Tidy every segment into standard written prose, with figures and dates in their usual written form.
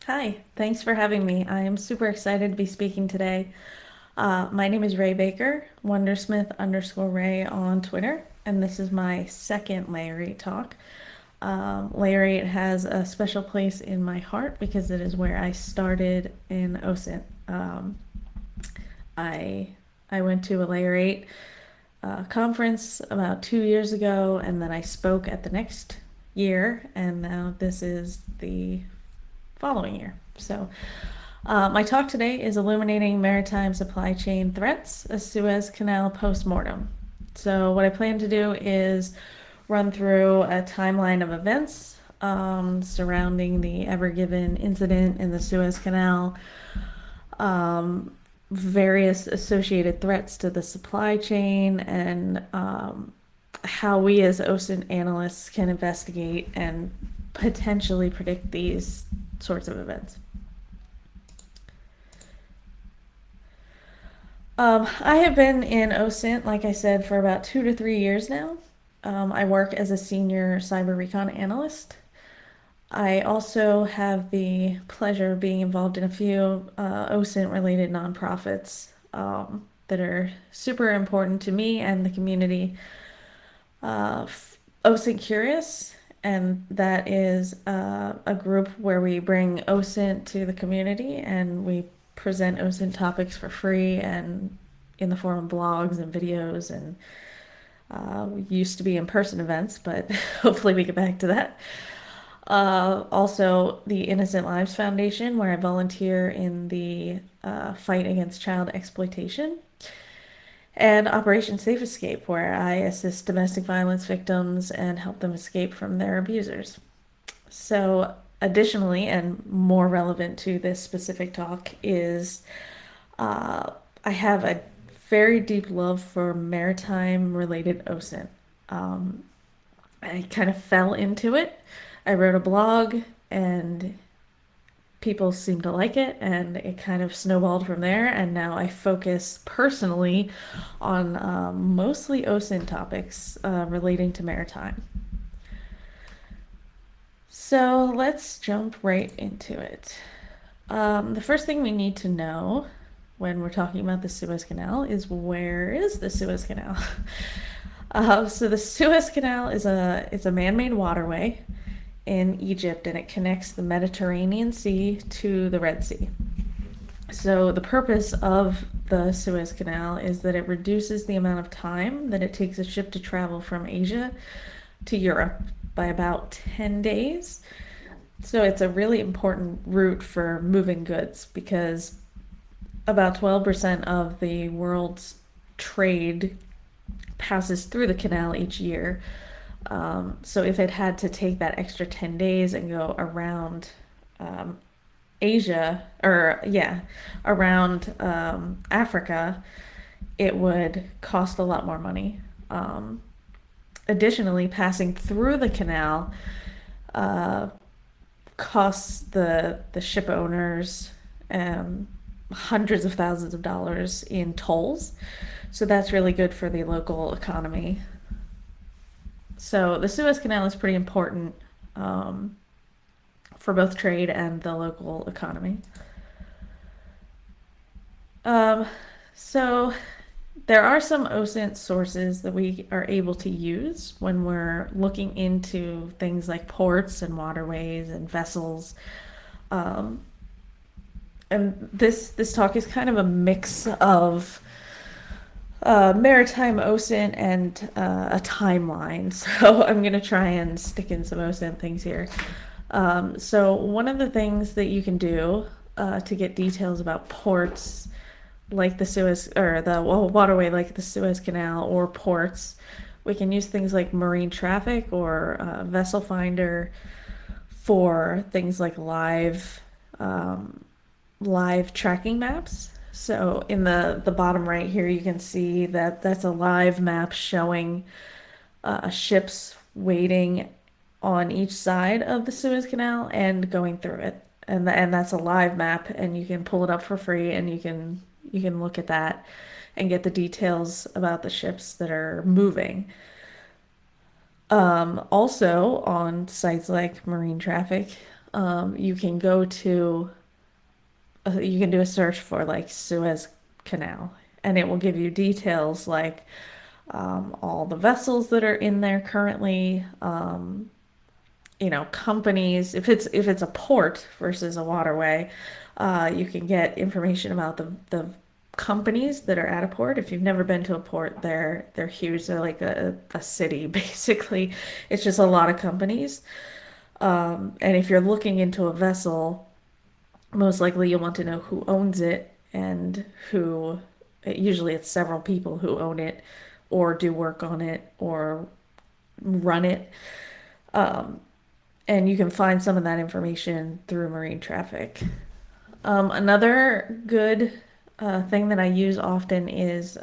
Hi, thanks for having me. I am super excited to be speaking today. My name is Ray Baker, Wondersmith_Ray on Twitter, and this is my second Layer talk. Layer has a special place in my heart because it is where I started in OSINT. I I went to a Layer conference about 2 years ago, and then I spoke at the next year, and now this is the following year. My talk today is Illuminating Maritime Supply Chain Threats, a Suez Canal Post-Mortem. So what I plan to do is run through a timeline of events surrounding the Ever Given incident in the Suez Canal, various associated threats to the supply chain, and how we as OSINT analysts can investigate and potentially predict these sorts of events. I have been in OSINT, like I said, for about 2 to 3 years now. I work as a senior cyber recon analyst. I also have the pleasure of being involved in a few OSINT related nonprofits that are super important to me and the community. Uh, OSINT Curious, and that is a group where we bring OSINT to the community and we present OSINT topics for free and in the form of blogs and videos, and we used to be in-person events, but hopefully we get back to that. Also, the Innocent Lives Foundation, where I volunteer in the fight against child exploitation, and Operation Safe Escape, where I assist domestic violence victims and help them escape from their abusers. So, additionally, and more relevant to this specific talk, is I have a very deep love for maritime related OSINT. I kind of fell into it. I wrote a blog and people seemed to like it, and it kind of snowballed from there. And now I focus personally on mostly OSINT topics relating to maritime. So let's jump right into it. The first thing we need to know when we're talking about the Suez Canal is, where is the Suez Canal? So the Suez Canal is it's a man-made waterway in Egypt, and it connects the Mediterranean Sea to the Red Sea. So the purpose of the Suez Canal is that it reduces the amount of time that it takes a ship to travel from Asia to Europe by about 10 days. So it's a really important route for moving goods because about 12% of the world's trade passes through the canal each year. So if it had to take that extra 10 days and go around Asia, or yeah, around Africa, it would cost a lot more money. Additionally, passing through the canal costs the ship owners hundreds of thousands of dollars in tolls. So that's really good for the local economy. So the Suez Canal is pretty important for both trade and the local economy. So there are some OSINT sources that we are able to use when we're looking into things like ports and waterways and vessels. And this talk is kind of a mix of maritime OSINT and a timeline. So I'm going to try and stick in some OSINT things here. So one of the things that you can do to get details about ports like the Suez, or the waterway like the Suez Canal, or ports, we can use things like marine traffic or vessel finder for things like live tracking maps. So in the bottom right here, you can see that that's a live map showing ships waiting on each side of the Suez Canal and going through it. And that's a live map, and you can pull it up for free, and you can look at that and get the details about the ships that are moving. Also on sites like Marine Traffic, You can go to, you can do a search for like Suez Canal, and it will give you details like all the vessels that are in there currently, companies. If it's a port versus a waterway, you can get information about the companies that are at a port. If you've never been to a port, they're huge. They're like a city basically. It's just a lot of companies. And if you're looking into a vessel, most likely you'll want to know who owns it and who. Usually it's several people who own it or do work on it or run it. Um, and you can find some of that information through marine traffic. Another good thing that I use often is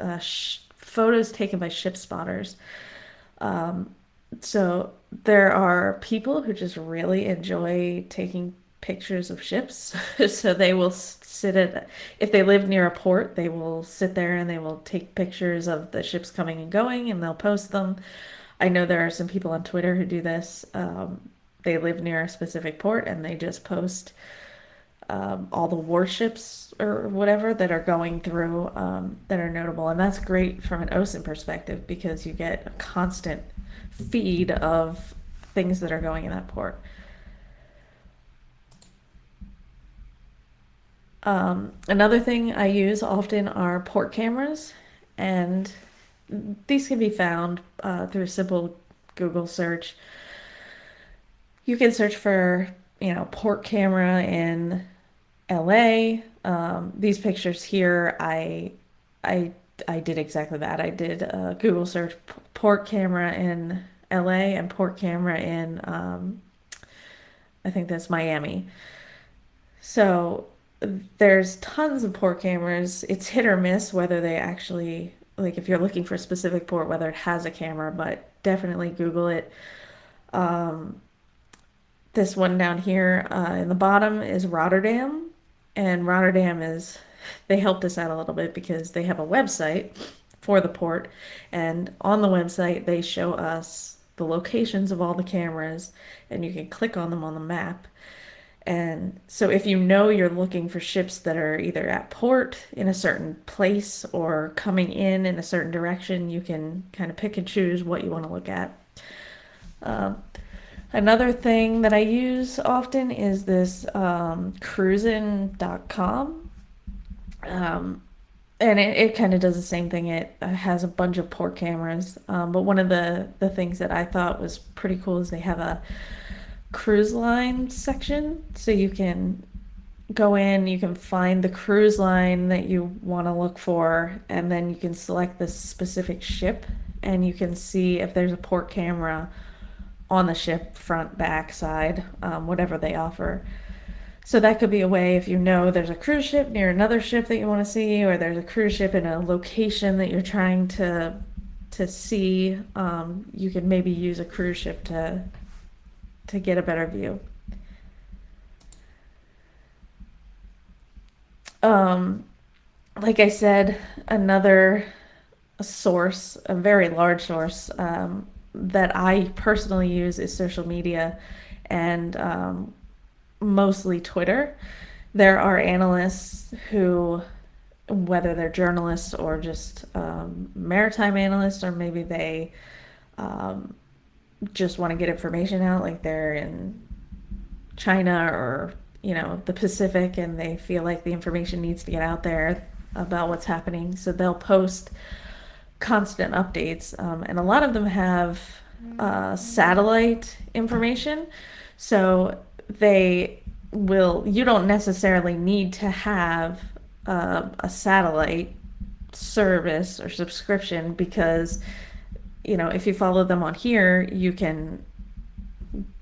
photos taken by ship spotters. Um, so there are people who just really enjoy taking pictures of ships. So they will sit at, if they live near a port, they will sit there and they will take pictures of the ships coming and going and they'll post them. I know there are some people on Twitter who do this. They live near a specific port and they just post all the warships or whatever that are going through that are notable. And that's great from an OSINT perspective because you get a constant feed of things that are going in that port. Another thing I use often are port cameras, and these can be found through a simple Google search. You can search for, port camera in LA. These pictures here, I I did exactly that. I did a Google search port camera in LA and port camera in I think that's Miami. So there's tons of port cameras. It's hit or miss whether they actually, like if you're looking for a specific port, whether it has a camera, but definitely Google it. Um, this one down here in the bottom is Rotterdam, and Rotterdam is, they helped us out a little bit because they have a website for the port, and on the website they show us the locations of all the cameras, and you can click on them on the map. And so if you know you're looking for ships that are either at port in a certain place or coming in a certain direction, you can kind of pick and choose what you want to look at. Um, Another thing that I use often is this cruisin.com. Um, and it kind of does the same thing. It has a bunch of port cameras. But one of the things that I thought was pretty cool is they have a cruise line section. So you can go in, you can find the cruise line that you want to look for, and then you can select this specific ship, and you can see if there's a port camera on the ship, front, back, side, whatever they offer. So that could be a way if you know there's a cruise ship near another ship that you want to see, or there's a cruise ship in a location that you're trying to see. You could maybe use a cruise ship to get a better view. Um, like I said, another source, a very large source, that I personally use is social media and mostly Twitter. There are analysts who, whether they're journalists or just maritime analysts, or maybe they um, just want to get information out, like they're in China or the Pacific, and they feel like the information needs to get out there about what's happening. So they'll post constant updates, and a lot of them have satellite information. So you don't necessarily need to have a satellite service or subscription because, if you follow them on here, you can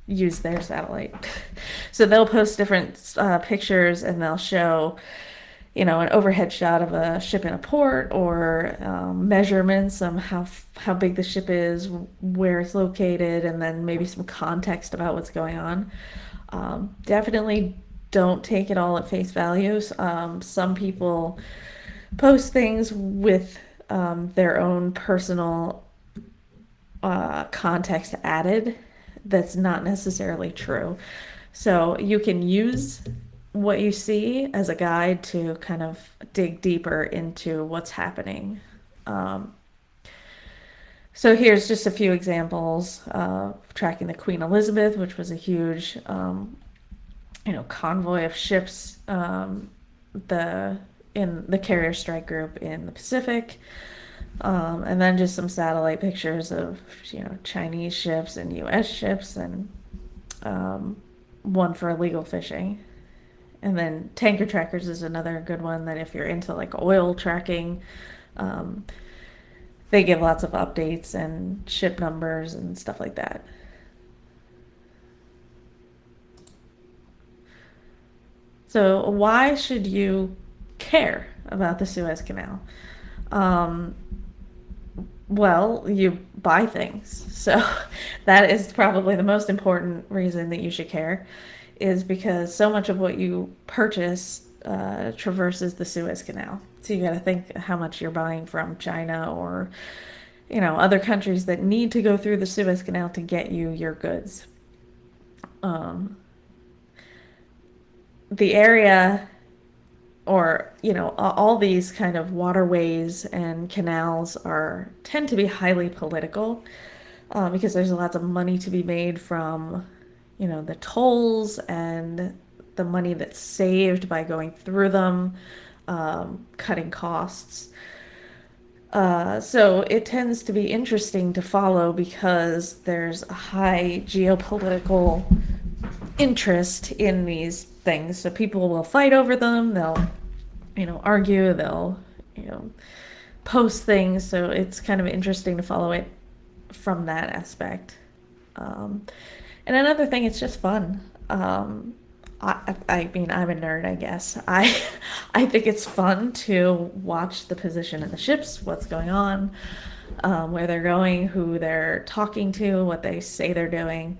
use their satellite. So they'll post different pictures, and they'll show, an overhead shot of a ship in a port, or measurements on how big the ship is, where it's located, and then maybe some context about what's going on. Definitely don't take it all at face value. Some people post things with their own personal context added that's not necessarily true. So you can use what you see as a guide to kind of dig deeper into what's happening. Um, so here's just a few examples of tracking the Queen Elizabeth, which was a huge, convoy of ships, the in the carrier strike group in the Pacific, and then just some satellite pictures of Chinese ships and U.S. ships, and one for illegal fishing. And then tanker trackers is another good one that if you're into like oil tracking, um, they give lots of updates and ship numbers and stuff like that. So why should you care about the Suez Canal? Um, well, you buy things. So that is probably the most important reason that you should care, is because so much of what you purchase traverses the Suez Canal. So you got to think how much you're buying from China or other countries that need to go through the Suez Canal to get you your goods. The area, or all these kind of waterways and canals tend to be highly political, because there's lots of money to be made from the tolls and the money that's saved by going through them, cutting costs. So it tends to be interesting to follow because there's a high geopolitical interest in these things. So people will fight over them. They'll, argue. They'll, post things. So it's kind of interesting to follow it from that aspect. And another thing, it's just fun. I mean, I'm a nerd, I guess. I think it's fun to watch the position of the ships, what's going on, where they're going, who they're talking to, what they say they're doing.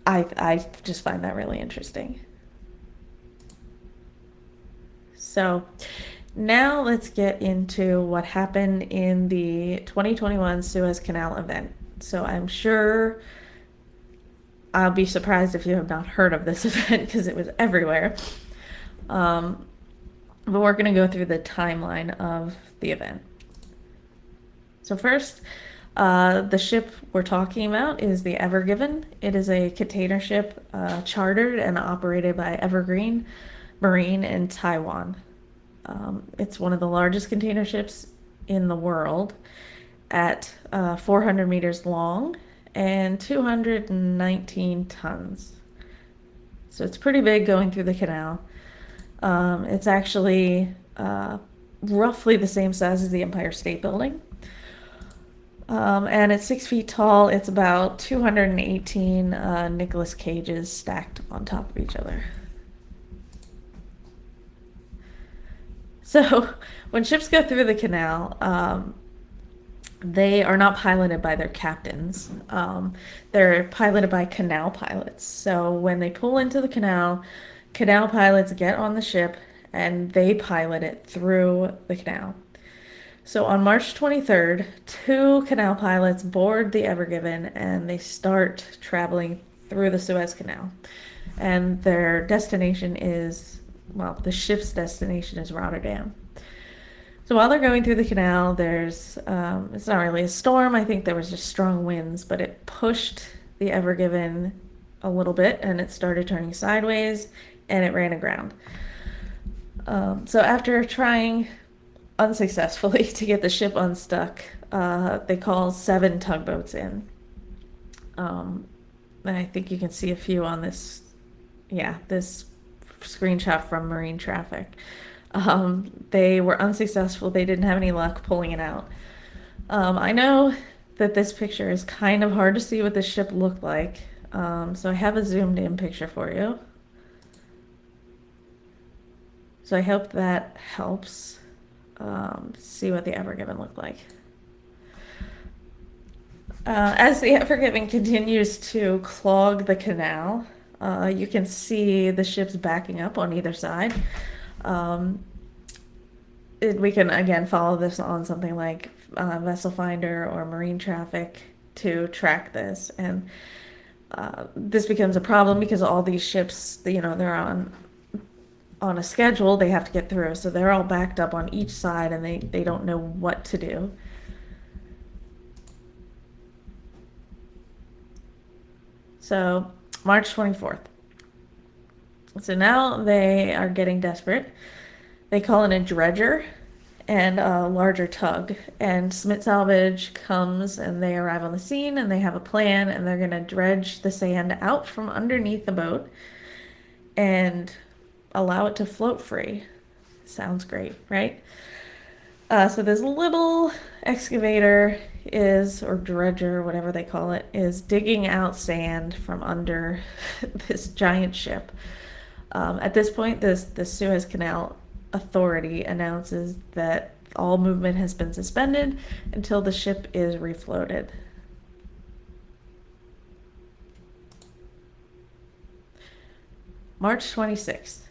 I just find that really interesting. So now let's get into what happened in the 2021 Suez Canal event. So I'm sure I'll be surprised if you have not heard of this event because it was everywhere. But we're going to go through the timeline of the event. So first, the ship we're talking about is the Ever Given. It is a container ship chartered and operated by Evergreen Marine in Taiwan. It's one of the largest container ships in the world at 400 meters long and 219 tons. So it's pretty big going through the canal. It's actually roughly the same size as the Empire State Building. And it's 6 feet tall. It's about 218 Nicolas Cages stacked on top of each other. So when ships go through the canal, they are not piloted by their captains. They're piloted by canal pilots. So when they pull into the canal pilots get on the ship and they pilot it through the canal. So on March 23rd, 2 canal pilots board the Ever Given and they start traveling through the Suez Canal. And their destination is, well, the ship's destination is Rotterdam. So while they're going through the canal, it's not really a storm. I think there was just strong winds, but it pushed the Ever Given a little bit and it started turning sideways and it ran aground. So after trying unsuccessfully to get the ship unstuck, they call 7 tugboats in. And I think you can see a few on this screenshot from Marine Traffic. They were unsuccessful. They didn't have any luck pulling it out. I know that this picture is kind of hard to see what the ship looked like. So I have a zoomed in picture for you. So I hope that helps see what the Ever Given looked like. As the Ever Given continues to clog the canal, you can see the ships backing up on either side. We can again follow this on something like Vessel Finder or Marine Traffic to track this. And This becomes a problem because all these ships, they're on a schedule they have to get through, so they're all backed up on each side, and they don't know what to do. So March 24th. So now they are getting desperate. They call in a dredger and a larger tug, and Smith Salvage comes and they arrive on the scene and they have a plan, and they're gonna dredge the sand out from underneath the boat and allow it to float free. Sounds great, right? So this little excavator or dredger, whatever they call it, is digging out sand from under this giant ship. At this point, the Suez Canal Authority announces that all movement has been suspended until the ship is refloated. March 26th.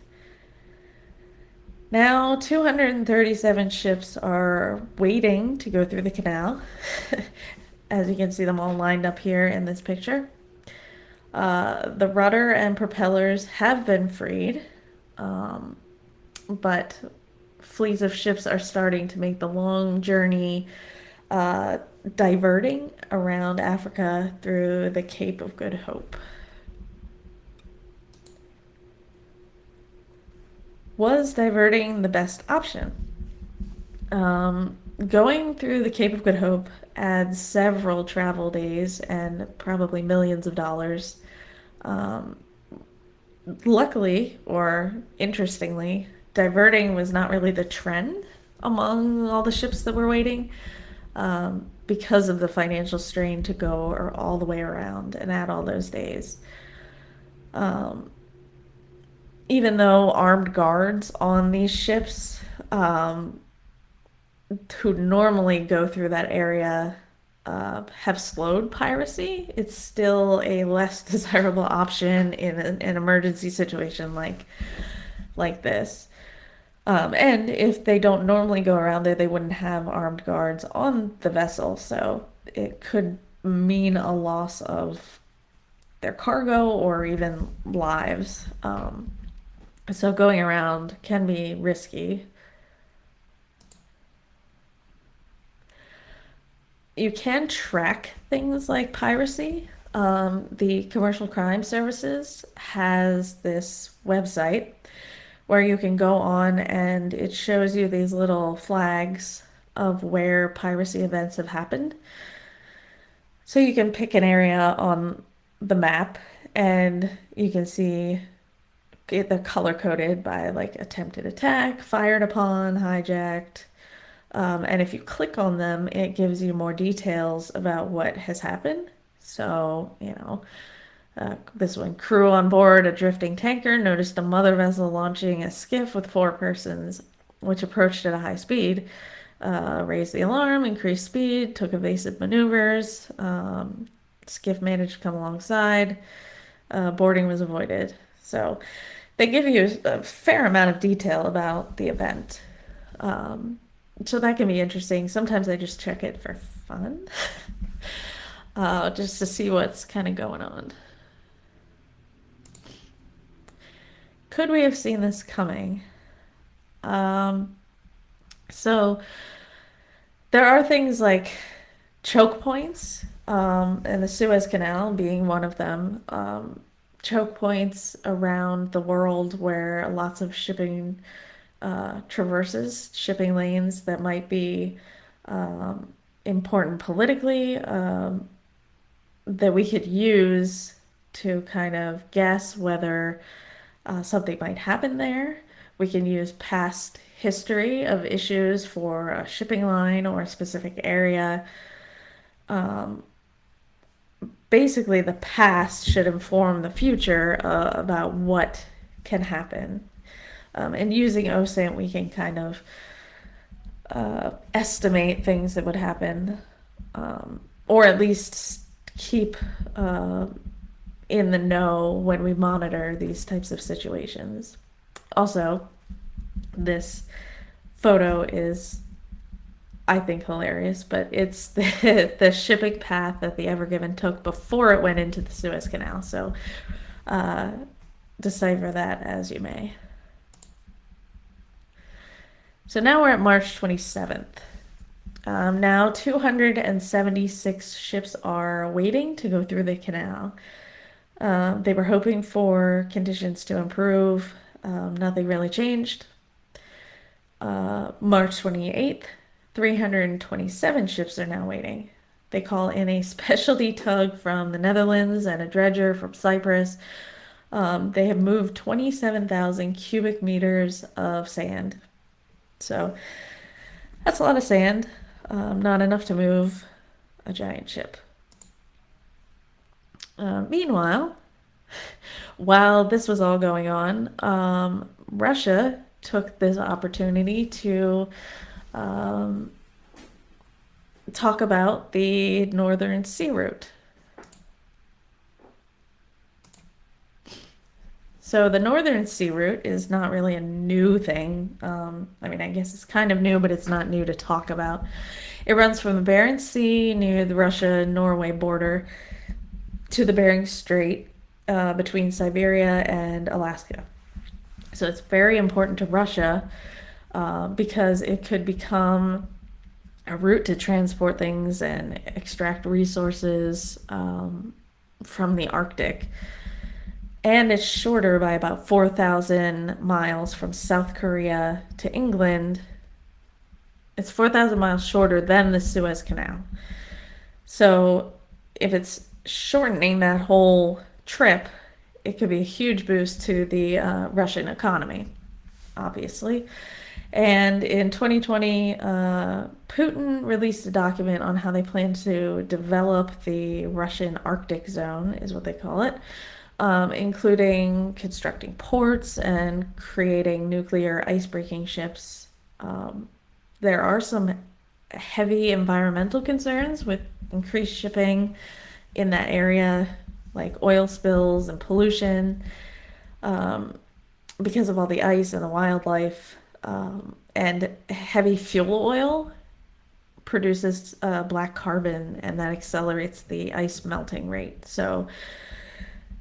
Now, 237 ships are waiting to go through the canal. As you can see them all lined up here in this picture. The rudder and propellers have been freed, but fleets of ships are starting to make the long journey, diverting around Africa through the Cape of Good Hope. Was diverting the best option? Going through the Cape of Good Hope adds several travel days and probably millions of dollars. Luckily, or interestingly, diverting was not really the trend among all the ships that were waiting, because of the financial strain to go or all the way around and add all those days. Even though armed guards on these ships, who normally go through that area, have slowed piracy, it's still a less desirable option in an emergency situation like this. And if they don't normally go around there, they wouldn't have armed guards on the vessel, so it could mean a loss of their cargo or even lives. So going around can be risky. You can track things like piracy. The Commercial Crime Services has this website where you can go on and it shows you these little flags of where piracy events have happened. So you can pick an area on the map and you can see they're color coded by like attempted attack, fired upon, hijacked. And if you click on them, it gives you more details about what has happened. So, this one, crew on board a drifting tanker noticed a mother vessel launching a skiff with 4 persons, which approached at a high speed, raised the alarm, increased speed, took evasive maneuvers. Skiff managed to come alongside. Boarding was avoided. So they give you a fair amount of detail about the event. So that can be interesting. Sometimes I just check it for fun, just to see what's kind of going on. Could we have seen this coming? So there are things like choke points, and the Suez Canal being one of them. Choke points around the world where lots of shipping traverses, shipping lanes that might be important politically, that we could use to kind of guess whether something might happen there. We can use past history of issues for a shipping line or a specific area. Basically, the past should inform the future about what can happen. And using OSINT, we can kind of estimate things that would happen, or at least keep in the know when we monitor these types of situations. Also, this photo is I think, hilarious, but it's the shipping path that the Ever Given took before it went into the Suez Canal. So uh, decipher that as you may. So now we're at March 27th. Now 276 ships are waiting to go through the canal. They were hoping for conditions to improve. Nothing really changed. March 28th, 327 ships are now waiting. They call in a specialty tug from the Netherlands and a dredger from Cyprus. They have moved 27,000 cubic meters of sand. So that's a lot of sand, not enough to move a giant ship. Meanwhile, while this was all going on, Russia took this opportunity to um, talk about the Northern Sea Route. So the Northern Sea Route is not really a new thing. I mean, I guess it's kind of new, but it's not new to talk about. It runs from the Barents Sea near the Russia-Norway border to the Bering Strait between Siberia and Alaska. So it's very important to Russia because it could become a route to transport things and extract resources from the Arctic. And it's shorter by about 4,000 miles from South Korea to England. It's 4,000 miles shorter than the Suez Canal. So if it's shortening that whole trip, it could be a huge boost to the Russian economy, obviously. And in 2020, Putin released a document on how they plan to develop the Russian Arctic zone, is what they call it, including constructing ports and creating nuclear ice-breaking ships. There are some heavy environmental concerns with increased shipping in that area, like oil spills and pollution, because of all the ice and the wildlife. And heavy fuel oil produces black carbon, and that accelerates the ice melting rate. So,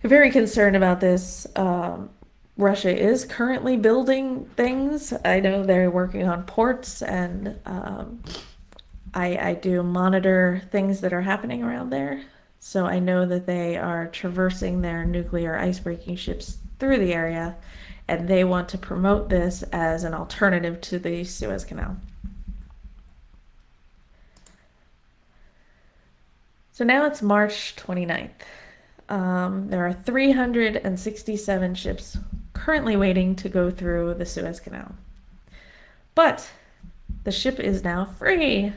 very concerned about this. Russia is currently building things. I know they're working on ports, and I do monitor things that are happening around there. So I know that they are traversing their nuclear ice-breaking ships through the area, and they want to promote this as an alternative to the Suez Canal. So now it's March 29th. There are 367 ships currently waiting to go through the Suez Canal. But the ship is now free.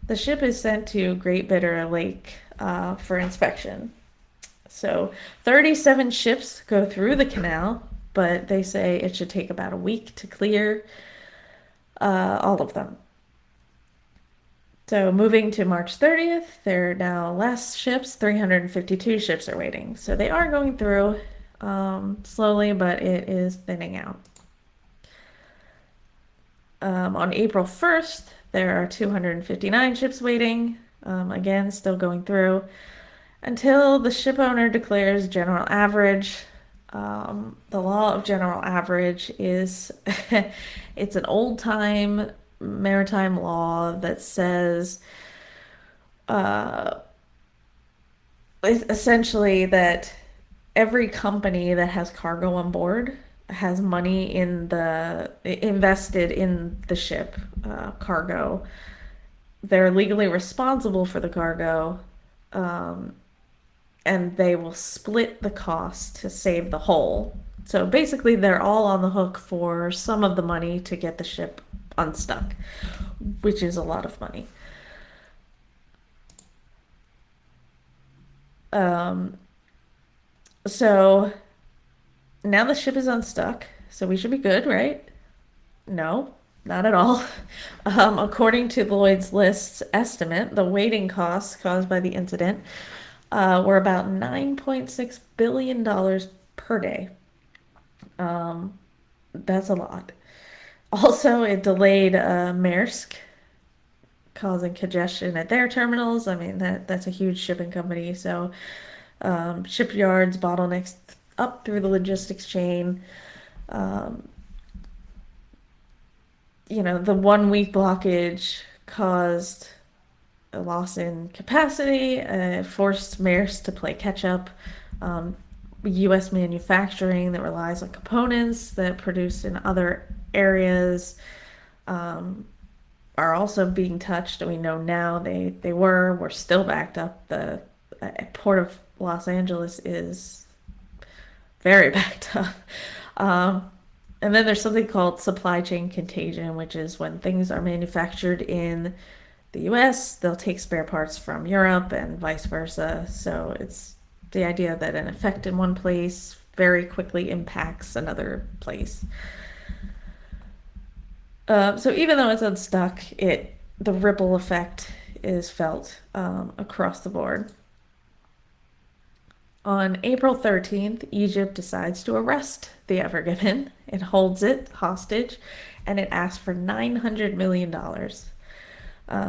The ship is sent to Great Bitter Lake for inspection. So 37 ships go through the canal, but they say it should take about a week to clear all of them. So moving to March 30th, there are now less ships. 352 ships are waiting. So they are going through slowly, but it is thinning out. On April 1st, there are 259 ships waiting. Again, still going through until the ship owner declares general average. The law of general average is it's an old-time maritime law that says essentially that every company that has cargo on board has money invested in the ship cargo. They're legally responsible for the cargo, and they will split the cost to save the whole. So basically, they're all on the hook for some of the money to get the ship unstuck, which is a lot of money. So now the ship is unstuck, so we should be good, right? No, not at all. According to Lloyd's List's estimate, the waiting costs caused by the incident were about $9.6 billion per day. That's a lot. Also, it delayed Maersk, causing congestion at their terminals. I mean, that's a huge shipping company, so shipyards, bottlenecks up through the logistics chain. Um, the 1 week blockage caused a loss in capacity, forced Maersk to play catch up. U.S. manufacturing that relies on components that produced in other areas are also being touched. We know now we're still backed up. The port of Los Angeles is very backed up. And then there's something called supply chain contagion, which is when things are manufactured in the US, they'll take spare parts from Europe and vice versa. So it's the idea that an effect in one place very quickly impacts another place. So even though it's unstuck, the ripple effect is felt across the board. On April 13th, Egypt decides to arrest the Ever Given. It holds it hostage, and it asks for $900 million.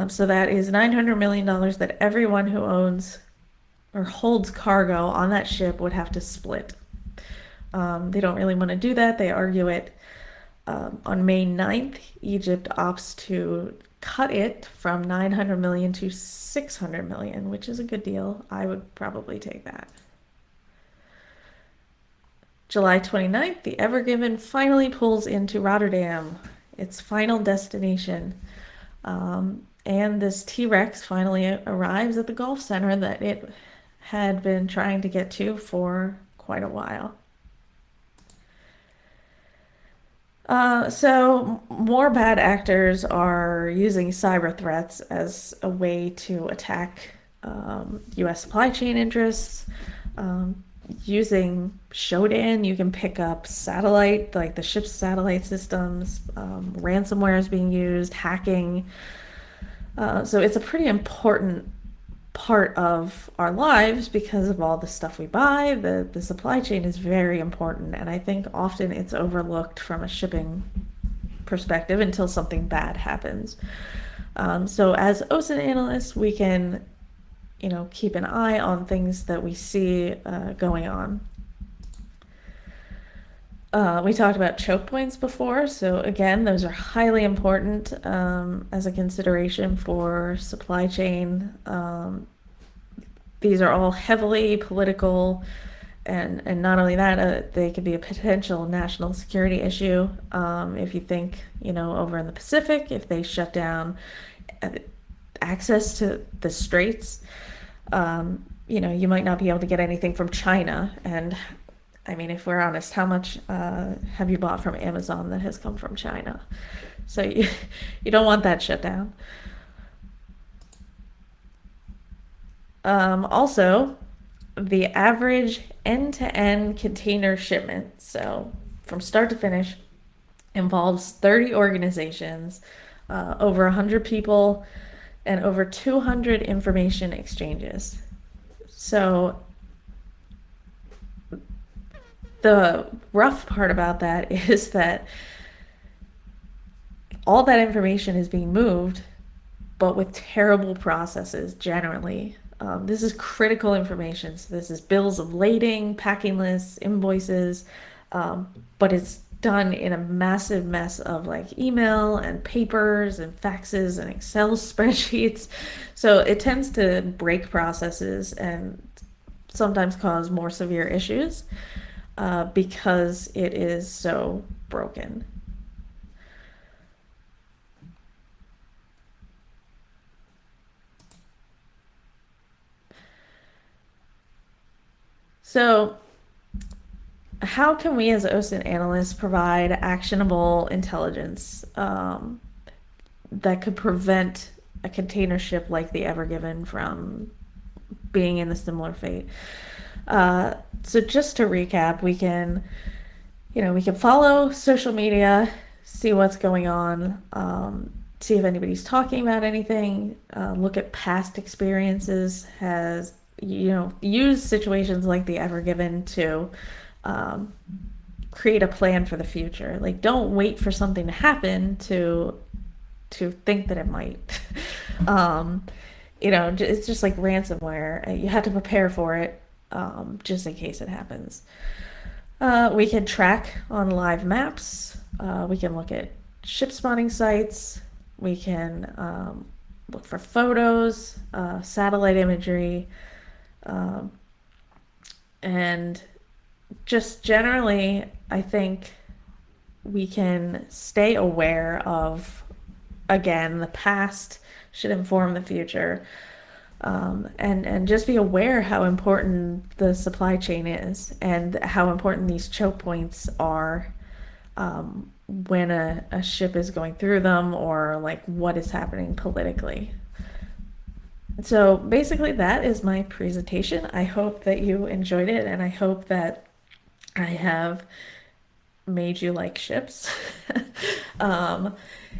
So that is $900 million that everyone who owns or holds cargo on that ship would have to split. They don't really want to do that. They argue it. On May 9th, Egypt opts to cut it from 900 million to 600 million, which is a good deal. I would probably take that. July 29th, the Ever Given finally pulls into Rotterdam, its final destination. And this T-Rex finally arrives at the Gulf Center that it had been trying to get to for quite a while. So more bad actors are using cyber threats as a way to attack U.S. supply chain interests. Using Shodan, you can pick up satellite, like the ship's satellite systems. Ransomware is being used, hacking. So it's a pretty important part of our lives because of all the stuff we buy. The supply chain is very important, and I think often it's overlooked from a shipping perspective until something bad happens. So as OSINT analysts, we can keep an eye on things that we see going on. We talked about choke points before, so again, those are highly important as a consideration for supply chain. These are all heavily political, and not only that, they could be a potential national security issue. If you think, over in the Pacific, if they shut down access to the straits, you might not be able to get anything from China. And I mean, if we're honest, how much have you bought from Amazon that has come from China? So you don't want that shut down. Also, the average end-to-end container shipment, so from start to finish, involves 30 organizations, over 100 people, and over 200 information exchanges. So the rough part about that is that all that information is being moved, but with terrible processes generally. This is critical information. So this is bills of lading, packing lists, invoices, but it's done in a massive mess of like email and papers and faxes and Excel spreadsheets. So it tends to break processes and sometimes cause more severe issues because it is so broken. So how can we as OSINT analysts provide actionable intelligence that could prevent a container ship like the Ever Given from being in a similar fate? So just to recap, we can follow social media, see what's going on, see if anybody's talking about anything, look at past experiences, use situations like the Ever Given to create a plan for the future. Like, don't wait for something to happen to to think that it might. um, it's just like ransomware. You have to prepare for it, just in case it happens. We can track on live maps. We can look at ship spawning sites. We can look for photos, satellite imagery, um, and just generally, I think we can stay aware of, again, the past should inform the future. And just be aware how important the supply chain is and how important these choke points are, when a ship is going through them, or like what is happening politically. So basically, that is my presentation. I hope that you enjoyed it, and I hope that I have made you like ships. um,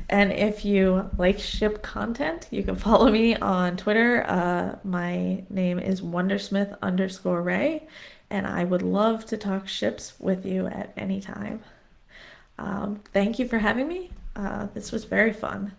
and if you like ship content, you can follow me on Twitter. My name is Wondersmith_Ray, and I would love to talk ships with you at any time. Thank you for having me. This was very fun.